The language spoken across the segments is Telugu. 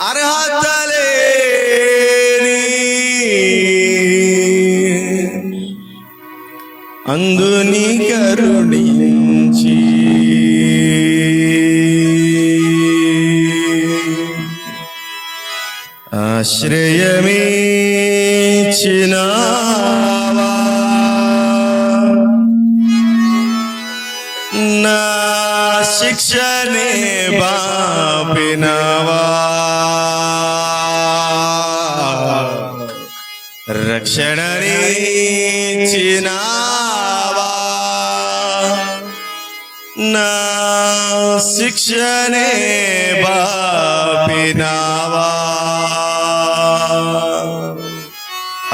అర్హత అందుని కరుణించి ఆశ్రయమిచ్చినావా నా శిక్షనే బాపినవా రక్షణనిచ్చినావా నా శిక్షనే బాపినవా.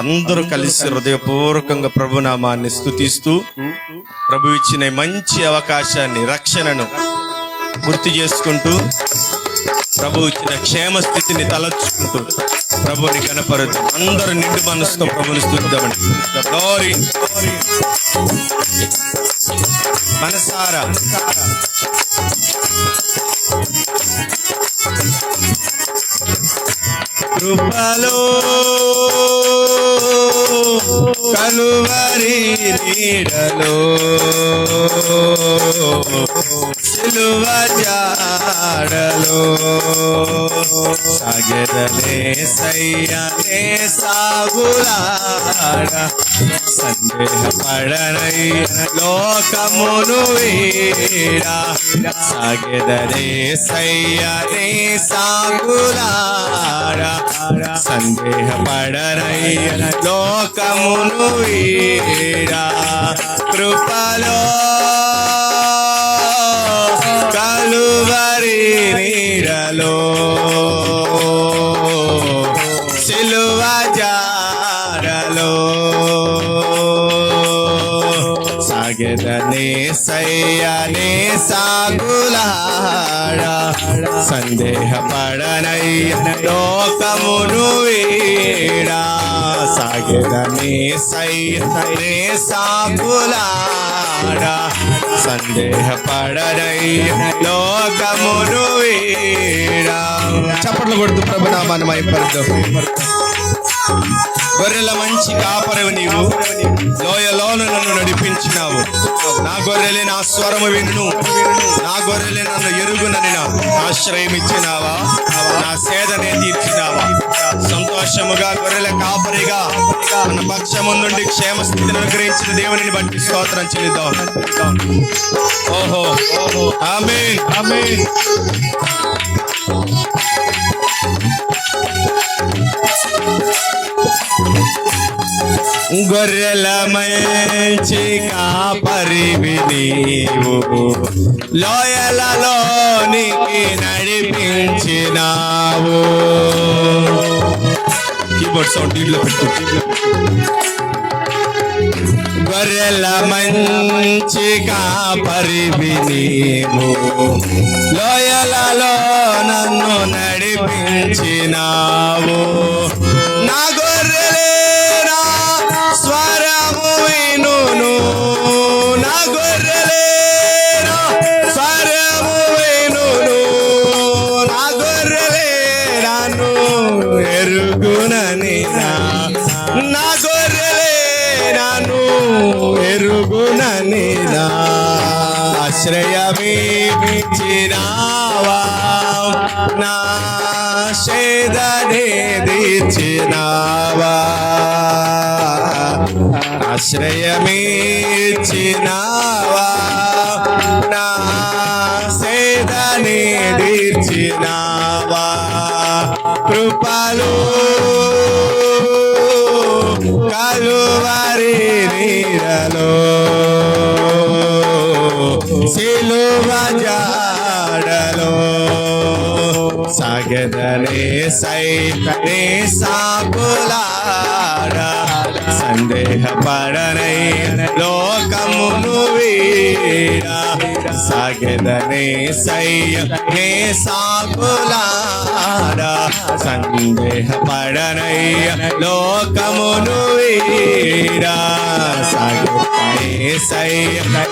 అందరూ కలిసి హృదయపూర్వకంగా ప్రభునామాన్ని స్తుతిస్తూ ప్రభు ఇచ్చిన మంచి అవకాశాన్ని, రక్షణను గుర్తు చేసుకుంటూ ప్రభు ఇచ్చిన క్షేమ స్థితిని తలచుకుంటూ ప్రభుని కనపరుద్దాం. అందరూ నిండు మనసుతో ప్రభుని స్తుతిద్దామండి. గ్లోరీ మనసారా కృపలో కలువరి నీడలో సిలువ జాడలో సాగెదలే సయ్యనే సాగులాడ సందేహపడనయ్య లోకమును వీడా సాగెదలే సయ్యనే సాగులాడ సందేహపడనయ్య లోకమును వీడా కృపలో కలువరి నీడలో సిలువ జాడలో సాగెదనే సయ్యనే సాగులాడ సందేహపడనయ్య లోకమును వీడా సాగెదనే సయ్యనే సాగులాడ సందేహపడనయ్య లోకమును వీడా. చప్పట్లు కొడుతూ ప్రభునామాన్ని మహిమపరుద్దాం. గొర్రెల మంచి కాపరివి నీవు, లోయలోను నన్ను నడిపించినావు. నా గొర్రెలే నా స్వరము విను, నా గొర్రెలే నన్ను ఎరుగునని ఆశ్రయం ఇచ్చినావా, నా సేదనే తీర్చినావా. సంతోషముగా గొర్రెల కాపరిగా మన పక్షము నుండి క్షేమ స్థితిని అనుగ్రహించిన దేవుని బట్టి స్తోత్రం చెల్లిద్దాం. ఓహో ఆమేన్ ఆమేన్. గొర్రెల మంచి కాపరివి నీవు, లోయలలోనికి నడిపించినావు. కీబోర్డ్ సౌండ్ ఇట్లా పెట్టు. గొర్రెల మంచి కాపరివి నీవు, లోయలలో నన్ను నడిపించినావు. నా గొర్రెలే నా స్వరము వినును, నా గొర్రెలే నా స్వరము వినును, నా గొర్రెలే నన్ను ఎరుగునని నా గొర్రెలే నన్ను ఎరుగునని ఆశ్రయమిచ్చినావా, నా సేదనే తీర్చినావా. ఆశ్రయమిచ్చినావా, నా సేదనే తీర్చినావా. కృపలు కలువరి నీడలో సిలువ జాడలో సాగెదనే సయ్యనే సాగులాడ సందేహపడనయ్య లోకమును వీడా సాగెదనే సయ్యనే సాగులాడ సందేహపడనయ్య లోకమును వీడా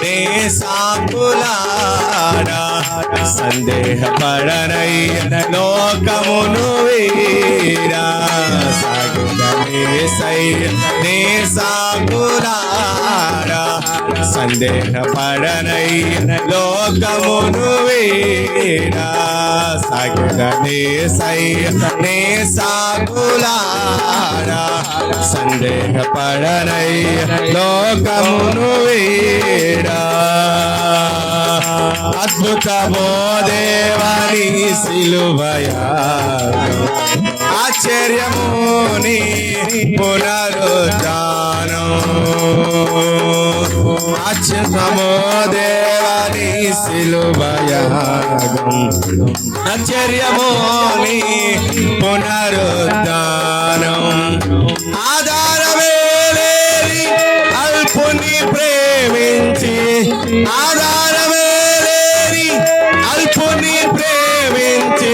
నే సాకులాడా సందేహపడనయ్య లోకమును వీడా నే సాకులాడా సందేహపడనయ్య లోకమును వీడా నే సాకులాడా సందేహపడనయ్య లోకమును వీడా అద్భుతమో దేవాని సిలువయాగం ఆశ్చర్యము నీ పునరుద్ధానం అద్భుతమో దేవాని సిలువయాగం ఆశ్చర్యము నీ పునరుద్ధానం ఆధారమే లేని అల్పుని ప్రేమించి ఆధారమే లేని అల్పుని ప్రేమించి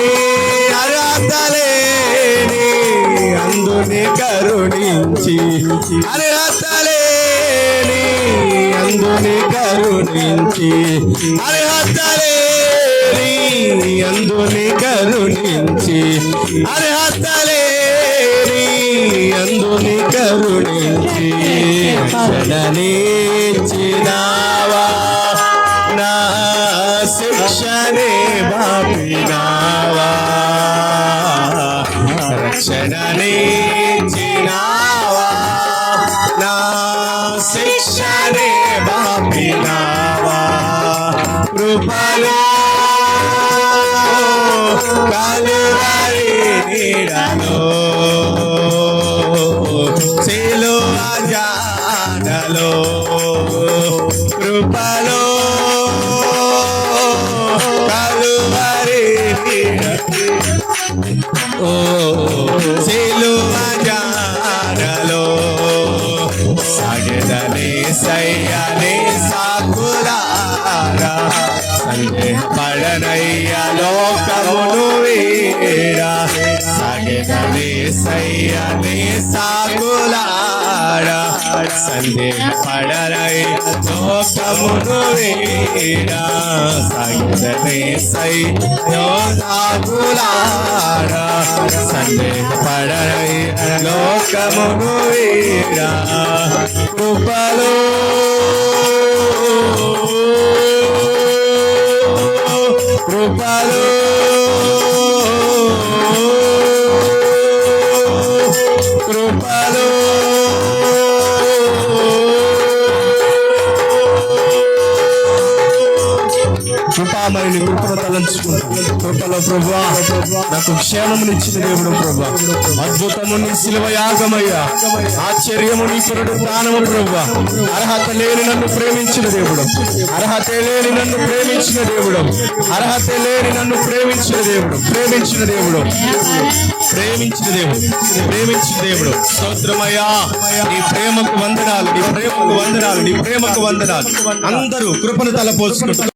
అర్హత లేని అందుని కరుణించి అర్హత లేని అందుని కరుణించి అర్హత లేని అందుని కరుణించి అర్హత లేని అందుని కరుణించి రక్షణనిచ్చినావా నా శిక్షనే బాపినావా రక్షణనిచ్చినావా నా శిక్షనే బాపినావా కృపలో కలువరి నీడలో సిలువ జాడలో కృపలో కలువరి నీడలో సిలువ జాడలో సాగదనే సయ్యనే సాకులారా సందేహపడనయ్య లోకమును వీడా సాగదనే సయ్యనే సాకులారా సందేహపడనయ్య లోకమును వీడా సాగదనే సయ్యో సాకులారా సందేహపడనయ్య లోకమును వీడా కృపలో కృపలో కృపలో కృపామయుని కృపను తలంచుకుంటాం కృపలో ప్రభువా నాకు క్షేమమునిచ్చిన దేవుడు ప్రభువా అద్భుతము నీ శిలువ యాగమయ్యా ఆశ్చర్యము నీ పునరుద్ధానము ప్రభువా అర్హత లేని నన్ను ప్రేమించిన దేవుడు అర్హత లేని నన్ను ప్రేమించిన దేవుడు అర్హత లేని నన్ను ప్రేమించిన దేవుడు ప్రేమించిన దేవుడు ప్రేమించిన దేవుడు ప్రేమించిన దేవుడు స్తోత్రమయ్యా నీ ప్రేమకు వందనాలు నీ ప్రేమకు వందనాలు నీ ప్రేమకు వందనాలు అందరూ కృపను తలపోసుకుంటూ